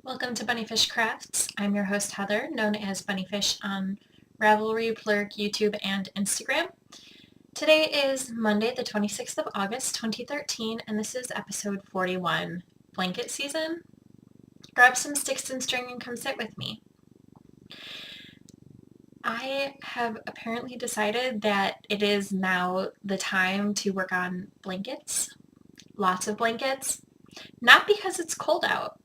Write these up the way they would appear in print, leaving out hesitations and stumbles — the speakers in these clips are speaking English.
Welcome to Bunnyfish Crafts. I'm your host Heather, known as Bunnyfish on Ravelry, Plurk, YouTube, and Instagram. Today is Monday, the 26th of August, 2013, and this is episode 41, Blanket Season. Grab some sticks and string and come sit with me. I have apparently decided that it is now the time to work on blankets, lots of blankets, not because it's cold out.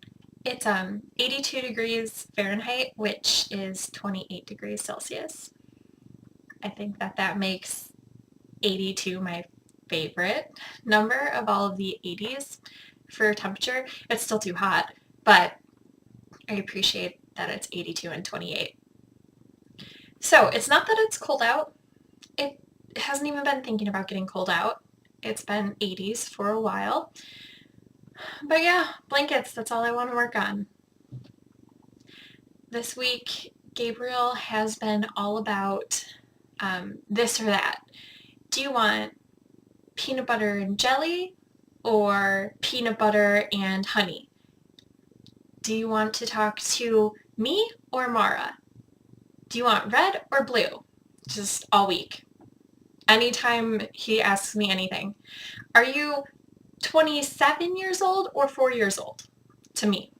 It's 82 degrees Fahrenheit, which is 28 degrees Celsius. I think that makes 82 my favorite number of all of the 80s for temperature. It's still too hot, but I appreciate that it's 82 and 28. So it's not that it's cold out. It hasn't even been thinking about getting cold out. It's been 80s for a while. But yeah, blankets, that's all I want to work on. This week, Gabriel has been all about this or that. Do you want peanut butter and jelly or peanut butter and honey? Do you want to talk to me or Mara? Do you want red or blue? Just all week. Anytime he asks me anything. Are you 27 years old or 4 years old? To me.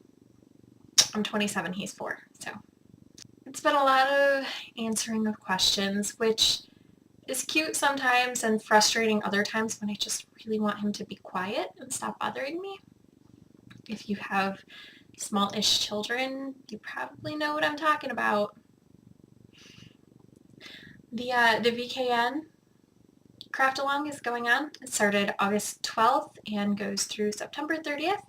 I'm 27, he's 4, so. It's been a lot of answering of questions, which is cute sometimes and frustrating other times when I just really want him to be quiet and stop bothering me. If you have small-ish children, you probably know what I'm talking about. The VKN craft along is going on. It started August 12th and goes through September 30th.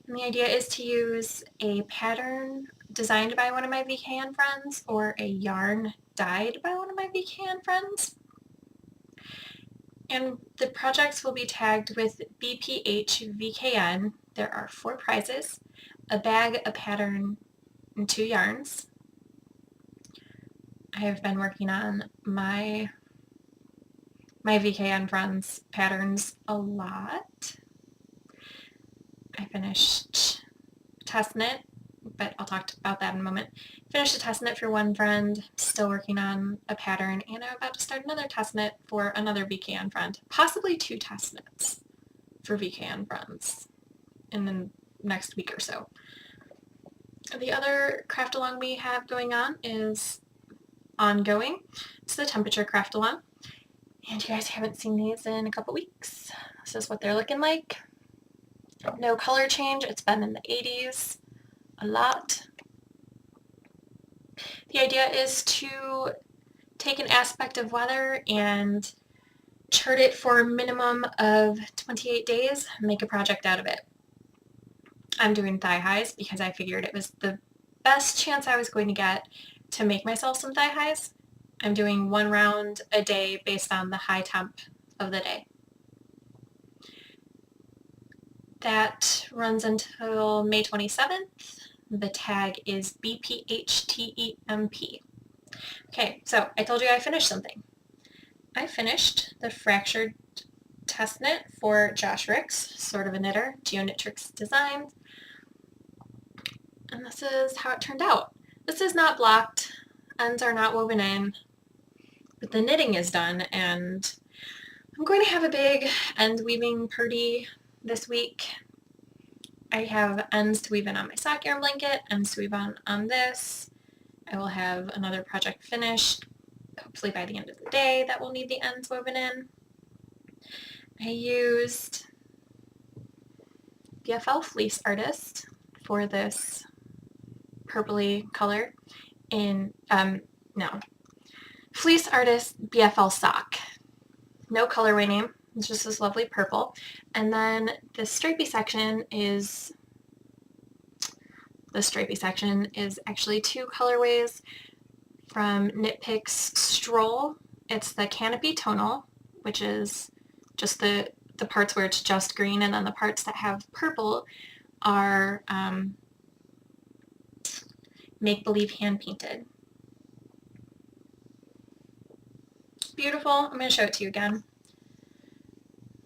And the idea is to use a pattern designed by one of my VKN friends or a yarn dyed by one of my VKN friends. And the projects will be tagged with BPH VKN. There are 4 prizes, a bag, a pattern, and 2 yarns. I have been working on my VKN friends' patterns a lot. I finished test knit, but I'll talk about that in a moment. Finished a test knit for one friend, still working on a pattern, and I'm about to start another test knit for another VKN friend. Possibly 2 test knits for VKN friends in the next week or so. The other craft along we have going on is ongoing. It's the temperature craft along. And you guys haven't seen these in a couple weeks. This is what they're looking like. No color change. It's been in the 80s a lot. The idea is to take an aspect of weather and chart it for a minimum of 28 days, make a project out of it. I'm doing thigh highs because I figured it was the best chance I was going to get to make myself some thigh highs. I'm doing 1 round a day based on the high temp of the day. That runs until May 27th. The tag is BPHTEMP. Okay, so I told you I finished something. I finished the fractured test knit for Josh Ricks, sort of a knitter, Geoknitrix design. And this is how it turned out. This is not blocked, ends are not woven in, but the knitting is done, and I'm going to have a big end weaving party this week. I have ends to weave in on my sock yarn blanket, ends to weave on this. I will have another project finished, hopefully by the end of the day, that will need the ends woven in. I used BFL Fleece Artist for this purpley color in, Fleece Artist BFL Sock. No colorway name, it's just this lovely purple. And then the stripy section is actually 2 colorways from Knit Picks Stroll. It's the Canopy Tonal, which is just the parts where it's just green, and then the parts that have purple are make-believe hand-painted. Beautiful. I'm going to show it to you again.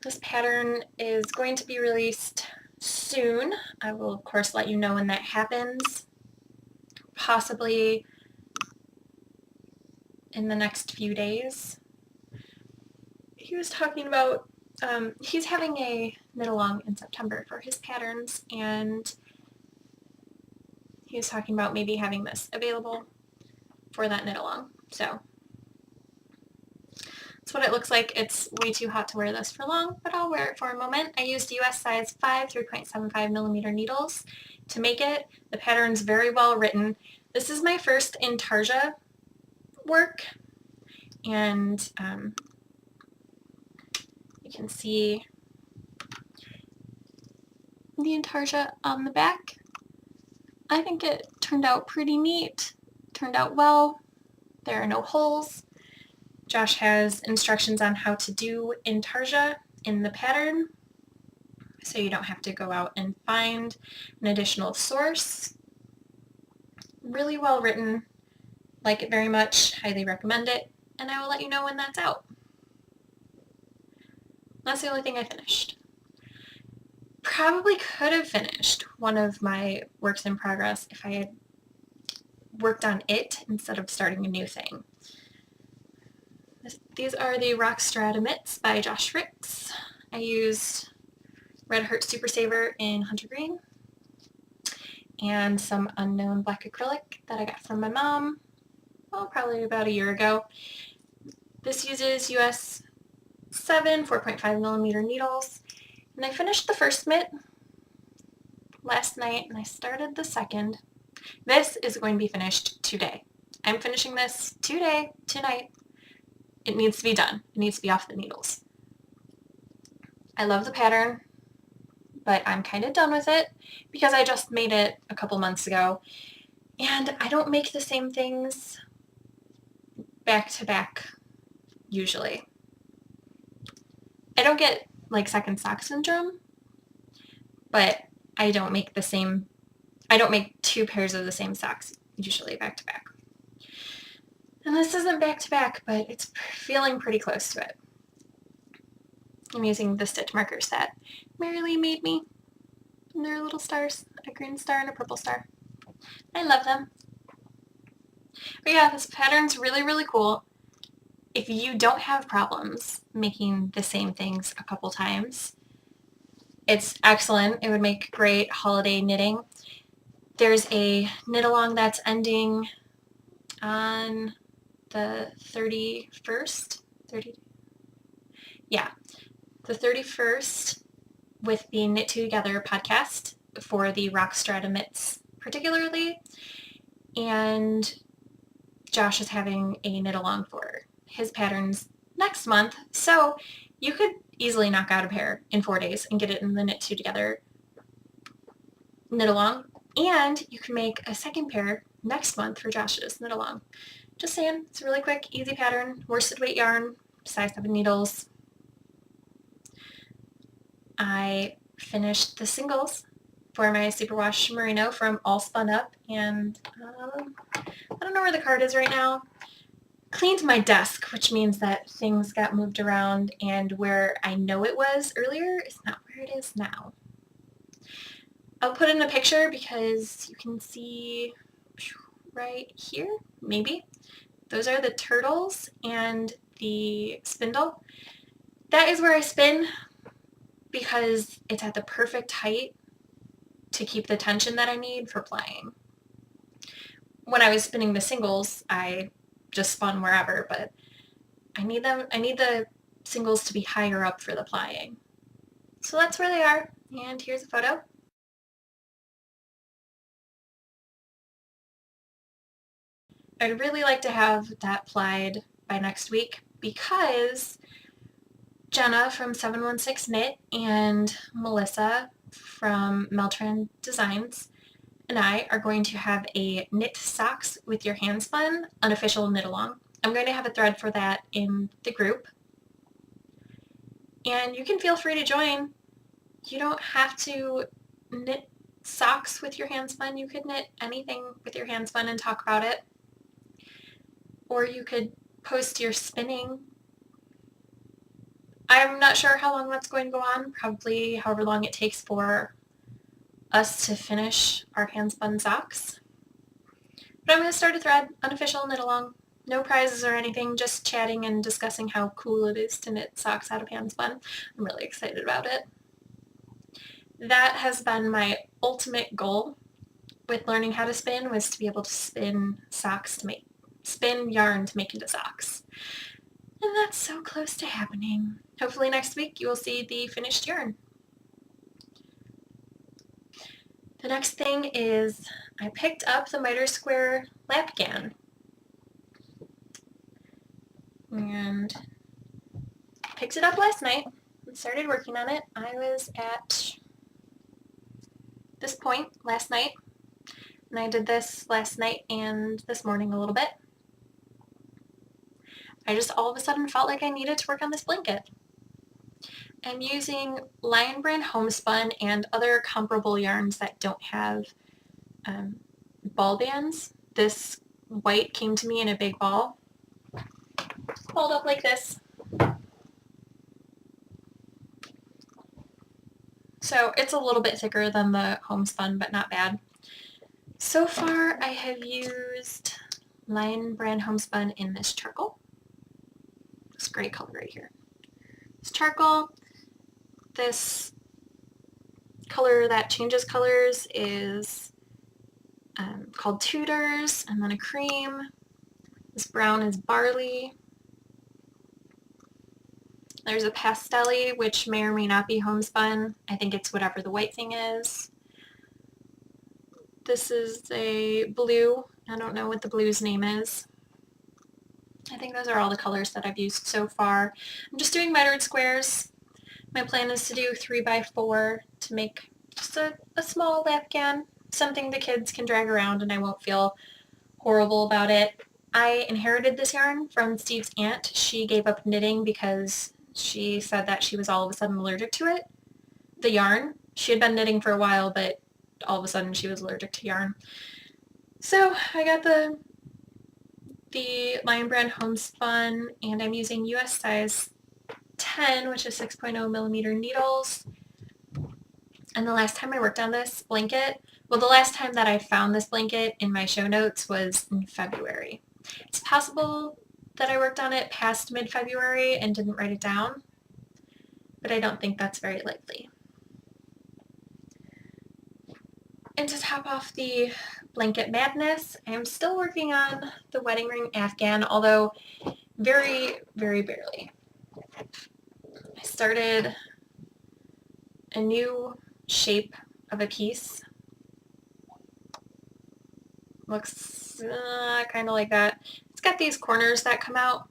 This pattern is going to be released soon. I will, of course, let you know when that happens, possibly in the next few days. He was talking about, he's having a knit-along in September for his patterns, and he was talking about maybe having this available for that knit-along. So that's what it looks like. It's way too hot to wear this for long, but I'll wear it for a moment. I used US size 5 3.75 millimeter needles to make it. The pattern's very well written. This is my first intarsia work, and you can see the intarsia on the back. I think it turned out pretty neat, turned out well. There are no holes. Josh has instructions on how to do intarsia in the pattern, so you don't have to go out and find an additional source. Really well written, like it very much, highly recommend it, and I will let you know when that's out. That's the only thing I finished. Probably could have finished one of my works in progress if I had worked on it instead of starting a new thing. These are the Rockstrata mitts by Josh Ricks. I used Red Heart Super Saver in Hunter Green and some unknown black acrylic that I got from my mom, probably about a year ago. This uses US 7 4.5 millimeter needles, and I finished the first mitt last night and I started the second. This is going to be finished today. I'm finishing this today, tonight. It needs to be done. It needs to be off the needles. I love the pattern, but I'm kind of done with it because I just made it a couple months ago, and I don't make the same things back to back usually. I don't get like second sock syndrome, but I don't make two pairs of the same socks usually back to back. And this isn't back to back, but it's feeling pretty close to it. I'm using the stitch markers that Mary Lee made me. And they're little stars, a green star and a purple star. I love them. But yeah, this pattern's really, really cool. If you don't have problems making the same things a couple times, it's excellent. It would make great holiday knitting. There's a knit-along that's ending on the 31st. The 31st with the Knit Two Together podcast for the Rockstrata mitts particularly, and Josh is having a knit-along for his patterns next month, so you could easily knock out a pair in 4 days and get it in the Knit Two Together knit-along, and you can make a second pair next month for Josh's knit-along. Just saying, it's a really quick, easy pattern, worsted weight yarn, size 7 needles. I finished the singles for my superwash merino from All Spun Up, and I don't know where the card is right now. Cleaned my desk, which means that things got moved around, and where I know it was earlier is not where it is now. I'll put in a picture because you can see right here, maybe. Those are the turtles and the spindle. That is where I spin because it's at the perfect height to keep the tension that I need for plying. When I was spinning the singles, I just spun wherever, but I need the singles to be higher up for the plying. So that's where they are, and here's a photo. I'd really like to have that plied by next week because Jenna from 716 Knit and Melissa from Meltran Designs and I are going to have a knit socks with your hand spun unofficial knit along. I'm going to have a thread for that in the group, and you can feel free to join. You don't have to knit socks with your hand spun. You could knit anything with your hand spun and talk about it, or you could post your spinning. I'm not sure how long that's going to go on, probably however long it takes for us to finish our hand-spun socks. But I'm going to start a thread, unofficial knit along. No prizes or anything, just chatting and discussing how cool it is to knit socks out of hand-spun. I'm really excited about it. That has been my ultimate goal with learning how to spin, was to be able to spin yarn to make into socks. And that's so close to happening. Hopefully next week you will see the finished yarn. The next thing is I picked up the miter square lapgan and picked it up last night and started working on it. I was at this point last night, and I did this last night and this morning a little bit. I just all of a sudden felt like I needed to work on this blanket. I'm using Lion Brand Homespun and other comparable yarns that don't have ball bands. This white came to me in a big ball, fold up like this. So it's a little bit thicker than the homespun, but not bad. So far I have used Lion Brand Homespun in this charcoal. This gray color right here. This charcoal. This color that changes colors is called Tudors, and then a cream. This brown is barley. There's a pastel-y, which may or may not be homespun. I think it's whatever the white thing is. This is a blue. I don't know what the blue's name is. I think those are all the colors that I've used so far. I'm just doing mitered squares. My plan is to do 3x4 to make just a small lapgan, something the kids can drag around and I won't feel horrible about it. I inherited this yarn from Steve's aunt. She gave up knitting because she said that she was all of a sudden allergic to it. The yarn. She had been knitting for a while, but all of a sudden she was allergic to yarn. So I got the Lion Brand Homespun, and I'm using US size 10, which is 6.0 millimeter needles. And the last time I worked on this blanket, well, the last time that I found this blanket in my show notes was in February. It's possible that I worked on it past mid-February and didn't write it down, but I don't think that's very likely. And to top off the blanket madness, I am still working on the wedding ring afghan, although very, very barely. I started a new shape of a piece. Looks kind of like that. It's got these corners that come out.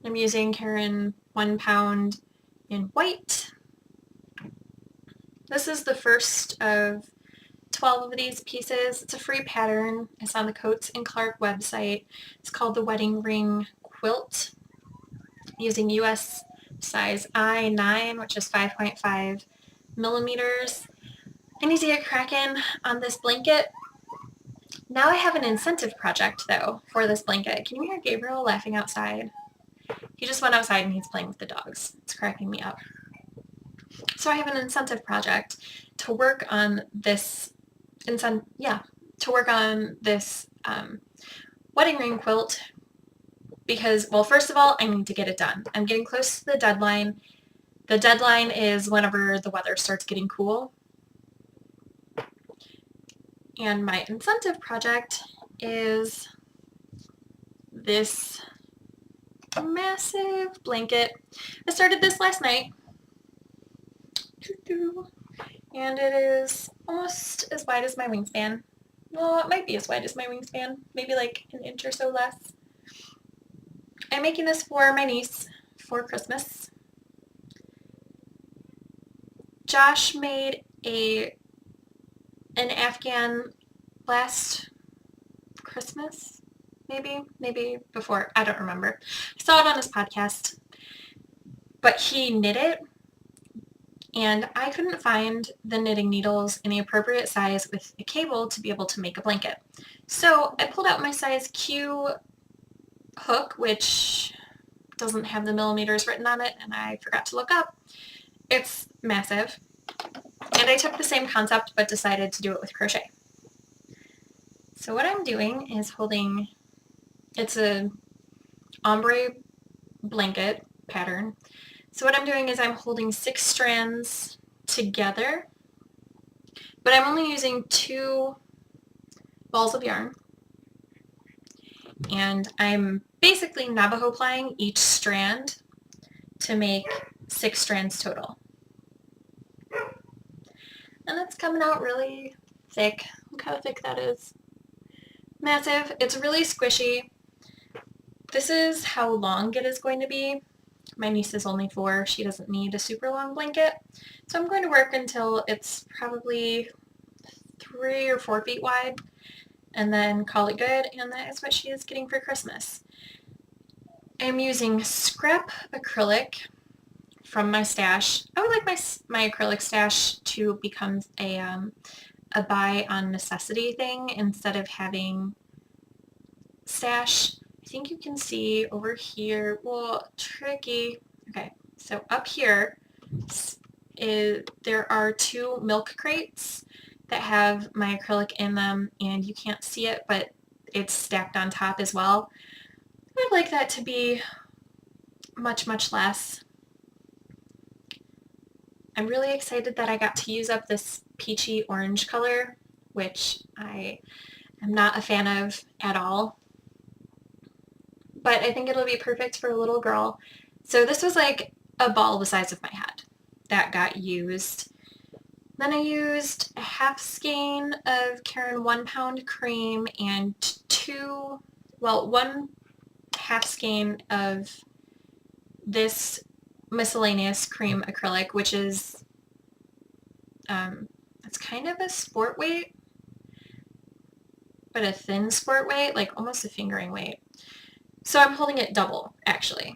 I'm using Caron 1 pound in white. This is the first of 12 of these pieces. It's a free pattern. It's on the Coates and Clark website. It's called the Wedding Ring Quilt, using US size I9, which is 5.5 millimeters. I need to get cracking on this blanket. Now I have an incentive project, though, for this blanket. Can you hear Gabriel laughing outside? He just went outside and he's playing with the dogs. It's cracking me up. So I have an incentive project to work on this wedding ring quilt because, well, first of all, I need to get it done. I'm getting close to the deadline. The deadline is whenever the weather starts getting cool. And my incentive project is this massive blanket. I started this last night. And it is almost as wide as my wingspan. Well, it might be as wide as my wingspan, maybe like an inch or so less. I'm making this for my niece for Christmas. Josh made an afghan last Christmas, maybe before, I don't remember. I saw it on his podcast, but he knit it, and I couldn't find the knitting needles in the appropriate size with a cable to be able to make a blanket. So I pulled out my size Q hook, which doesn't have the millimeters written on it, and I forgot to look up. It's massive. And I took the same concept but decided to do it with crochet. So what I'm doing is holding, it's a ombre blanket pattern. So what I'm doing is I'm holding 6 strands together, but I'm only using 2 balls of yarn. And I'm basically Navajo plying each strand to make 6 strands total. And it's coming out really thick. Look how thick that is. Massive. It's really squishy. This is how long it is going to be. My niece is only 4. She doesn't need a super long blanket. So I'm going to work until it's probably 3 or 4 feet wide and then call it good, and that is what she is getting for Christmas. I'm using scrap acrylic from my stash. I would like my acrylic stash to become a buy on necessity thing instead of having stash. I think you can see over here, well, tricky. Okay, so up here there are 2 milk crates that have my acrylic in them, and you can't see it, but it's stacked on top as well. I'd like that to be much, much less. I'm really excited that I got to use up this peachy orange color, which I am not a fan of at all. But I think it'll be perfect for a little girl. So this was like a ball the size of my head that got used. Then I used a half skein of Caron 1-pound cream and 1 half skein of this miscellaneous cream acrylic, which is, it's kind of a sport weight, but a thin sport weight, like almost a fingering weight. So I'm holding it double, actually,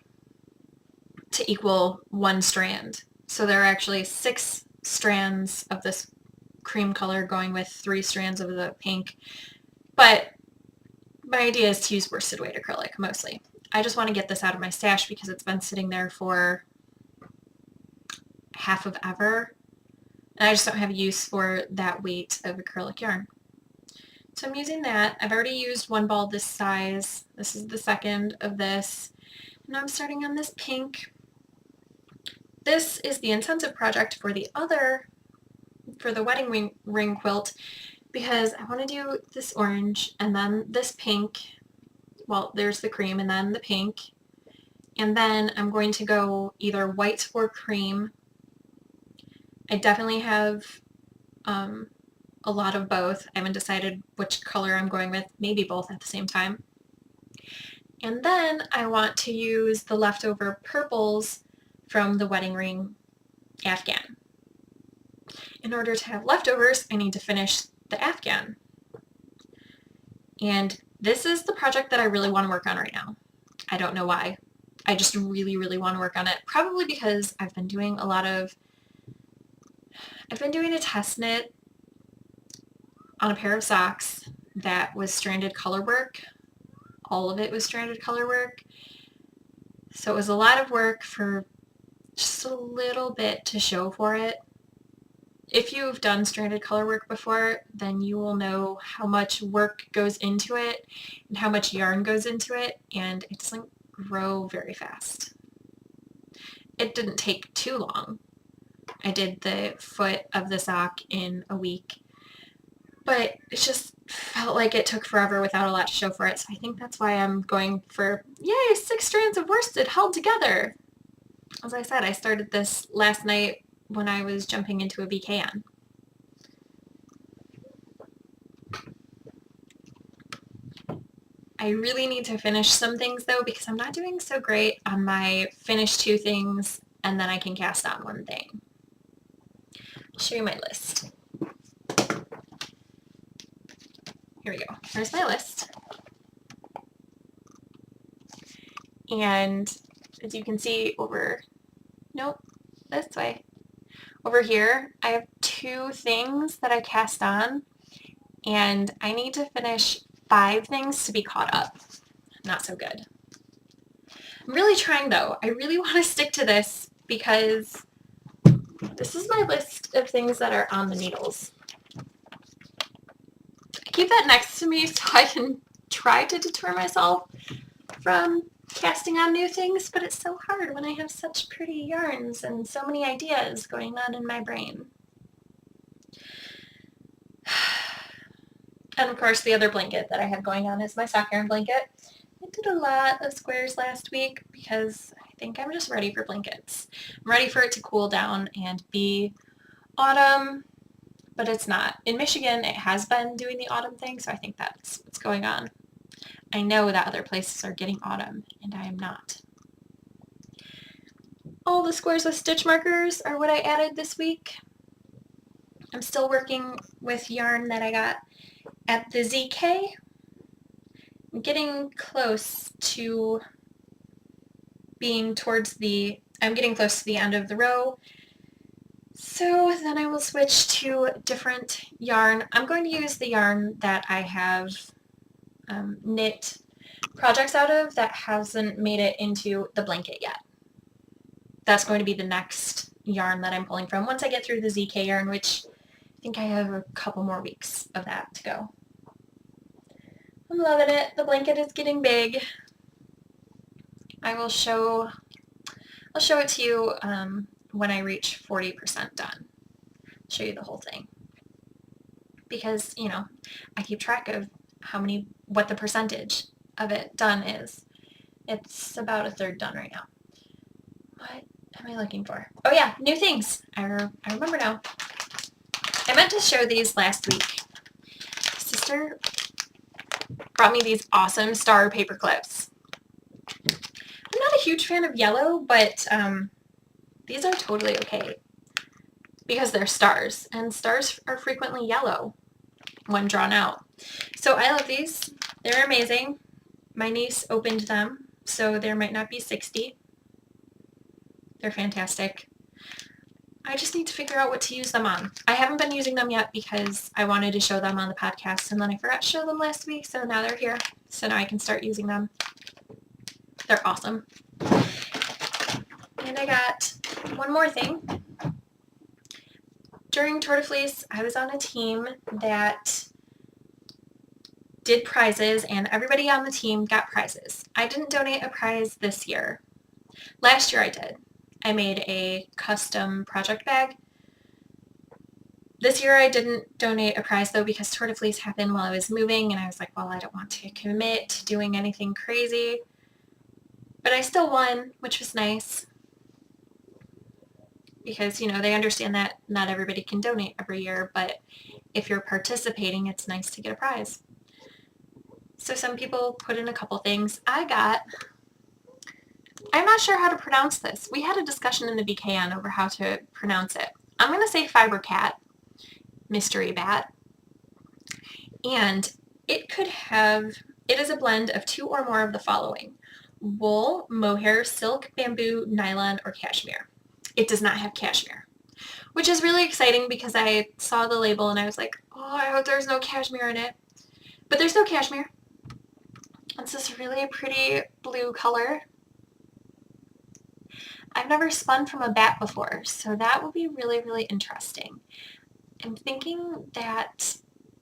to equal 1 strand. So there are actually 6 strands of this cream color going with 3 strands of the pink. But my idea is to use worsted weight acrylic, mostly. I just want to get this out of my stash because it's been sitting there for half of ever, and I just don't have use for that weight of acrylic yarn. So I'm using that. I've already used 1 ball this size. This is the second of this. And I'm starting on this pink. This is the intensive project for the wedding ring quilt, because I want to do this orange and then this pink. Well, there's the cream and then the pink. And then I'm going to go either white or cream. I definitely have a lot of both. I haven't decided which color I'm going with, maybe both at the same time. And then I want to use the leftover purples from the wedding ring afghan. In order to have leftovers, I need to finish the afghan. And this is the project that I really want to work on right now. I don't know why. I just really, really want to work on it. Probably because I've been doing a test knit on a pair of socks that was stranded color work. All of it was stranded color work. So it was a lot of work for just a little bit to show for it. If you've done stranded color work before, then you will know how much work goes into it and how much yarn goes into it, and it doesn't grow very fast. It didn't take too long. I did the foot of the sock in a week, but it just felt like it took forever without a lot to show for it, so I think that's why I'm going for, yay, 6 strands of worsted held together. As I said, I started this last night when I was jumping into a VKN. I really need to finish some things though, because I'm not doing so great on my finish 2 things and then I can cast on 1 thing. I'll show you my list. Here we go. Here's my list. And as you can see this way. Over here, I have 2 things that I cast on, and I need to finish 5 things to be caught up. Not so good. I'm really trying though. I really want to stick to this because This is my list of things that are on the needles. I keep that next to me so I can try to deter myself from casting on new things, but it's so hard when I have such pretty yarns and so many ideas going on in my brain. And of course the other blanket that I have going on is my sock yarn blanket. I did a lot of squares last week because I think I'm just ready for blankets. I'm ready for it to cool down and be autumn, but it's not. In Michigan, it has been doing the autumn thing, so I think that's what's going on. I know that other places are getting autumn, and I am not. All the squares with stitch markers are what I added this week. I'm still working with yarn that I got at the ZK. I'm getting close to getting close to the end of the row. So then I will switch to different yarn. I'm going to use the yarn that I have knit projects out of that hasn't made it into the blanket yet. That's going to be the next yarn that I'm pulling from once I get through the ZK yarn, which I think I have a couple more weeks of that to go. I'm loving it. The blanket is getting big. I'll show it to you when I reach 40% done. I'll show you the whole thing. Because, you know, I keep track of what the percentage of it done is. It's about a third done right now. What am I looking for? Oh yeah, new things. I remember now. I meant to show these last week. Sister brought me these awesome star paper clips. I'm not a huge fan of yellow, but these are totally okay because they're stars, and stars are frequently yellow when drawn out. So I love these. They're amazing. My niece opened them, so there might not be 60. They're fantastic. I just need to figure out what to use them on. I haven't been using them yet because I wanted to show them on the podcast, and then I forgot to show them last week, so now they're here. So now I can start using them. They're awesome. And I got one more thing. During Tour de Fleece, I was on a team that did prizes, and everybody on the team got prizes. I didn't donate a prize this year. Last year I did. I made a custom project bag. This year I didn't donate a prize though because Tour de Fleece happened while I was moving, and I was like, well, I don't want to commit to doing anything crazy. But I still won, which was nice. Because, you know, they understand that not everybody can donate every year, but if you're participating, it's nice to get a prize. So some people put in a couple things. I'm not sure how to pronounce this. We had a discussion in the BKN over how to pronounce it. I'm going to say fiber cat, mystery bat. And it is a blend of 2 or more of the following: wool, mohair, silk, bamboo, nylon, or cashmere. It does not have cashmere, which is really exciting because I saw the label and I was like, oh, I hope there's no cashmere in it. But there's no cashmere. It's this really pretty blue color. I've never spun from a bat before, so that will be really, really interesting. I'm thinking that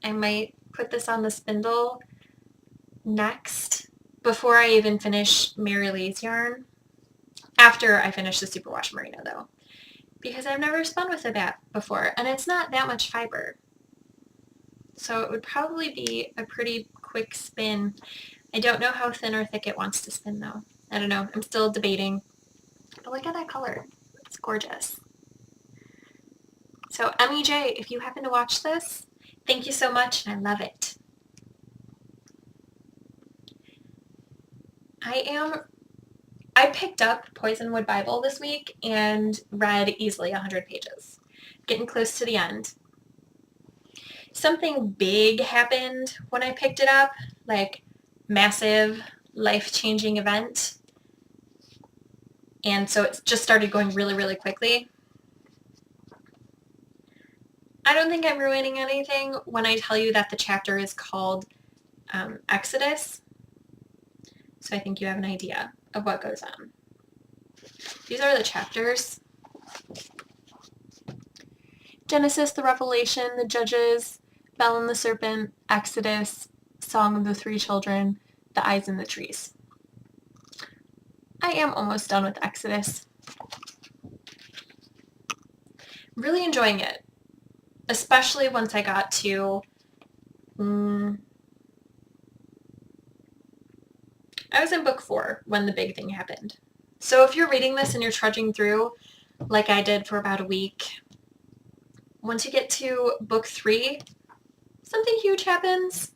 I might put this on the spindle next before I even finish Mary Lee's yarn. After I finish the Superwash Merino though, because I've never spun with a bat before, and it's not that much fiber. So it would probably be a pretty quick spin. I don't know how thin or thick it wants to spin though. I don't know. I'm still debating. But look at that color. It's gorgeous. So MEJ, if you happen to watch this, thank you so much, and I love it. I picked up Poisonwood Bible this week and read easily 100 pages, getting close to the end. Something big happened when I picked it up, like massive life-changing event. And so it just started going really, really quickly. I don't think I'm ruining anything when I tell you that the chapter is called Exodus. So I think you have an idea of what goes on. These are the chapters. Genesis, the Revelation, the Judges, Bel and the Serpent, Exodus, Song of the Three Children, The Eyes in the Trees. I am almost done with Exodus. Really enjoying it, especially once I got to I was in book 4 when the big thing happened. So if you're reading this and you're trudging through, like I did for about a week, once you get to book 3, something huge happens.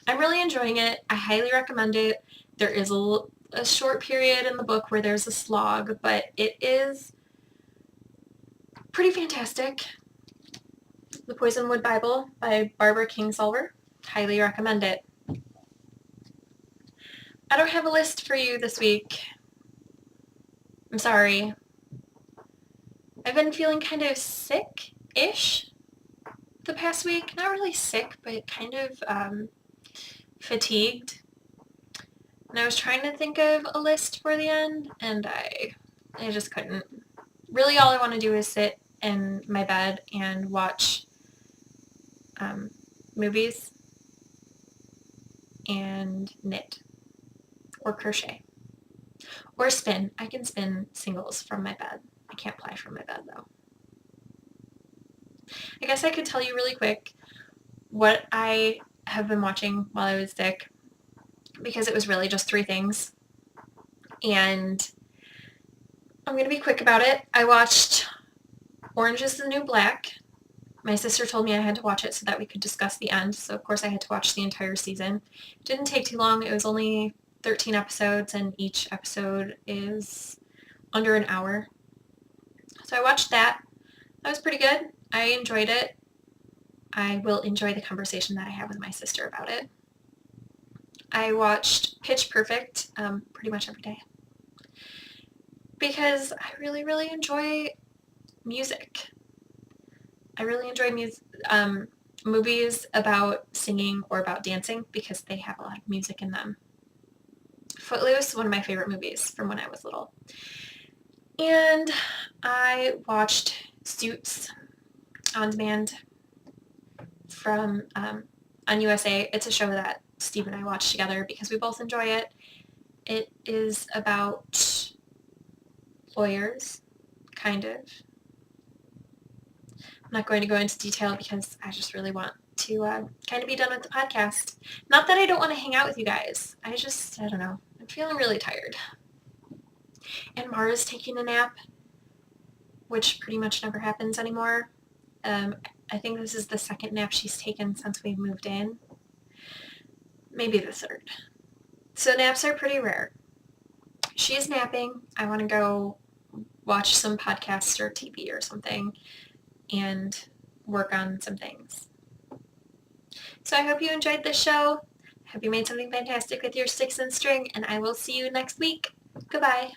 I'm really enjoying it. I highly recommend it. There is a short period in the book where there's a slog, but it is pretty fantastic. The Poisonwood Bible by Barbara Kingsolver. Highly recommend it. I don't have a list for you this week. I'm sorry. I've been feeling kind of sick-ish the past week. Not really sick, but kind of fatigued. And I was trying to think of a list for the end, and I just couldn't. Really all I want to do is sit in my bed and watch movies and knit or crochet or spin. I can spin singles from my bed. I can't ply from my bed though. I guess I could tell you really quick what I have been watching while I was sick, because it was really just 3 things. And I'm going to be quick about it. I watched Orange is the New Black. My sister told me I had to watch it so that we could discuss the end, so of course I had to watch the entire season. It didn't take too long. It was only 13 episodes, and each episode is under an hour. So I watched that. That was pretty good. I enjoyed it. I will enjoy the conversation that I have with my sister about it. I watched Pitch Perfect pretty much every day because I really, really enjoy music. I really enjoy movies about singing or about dancing because they have a lot of music in them. Footloose, one of my favorite movies from when I was little. And I watched Suits on demand from on USA. It's a show that Steve and I watch together because we both enjoy it. It is about lawyers, kind of. I'm not going to go into detail because I just really want to kind of be done with the podcast. Not that I don't want to hang out with you guys. I don't know. I'm feeling really tired. And Mara's taking a nap, which pretty much never happens anymore. I think this is the 2nd nap she's taken since we moved in. Maybe the 3rd. So naps are pretty rare. She's napping. I want to go watch some podcasts or TV or something and work on some things. So I hope you enjoyed this show. I hope you made something fantastic with your sticks and string, and I will see you next week. Goodbye.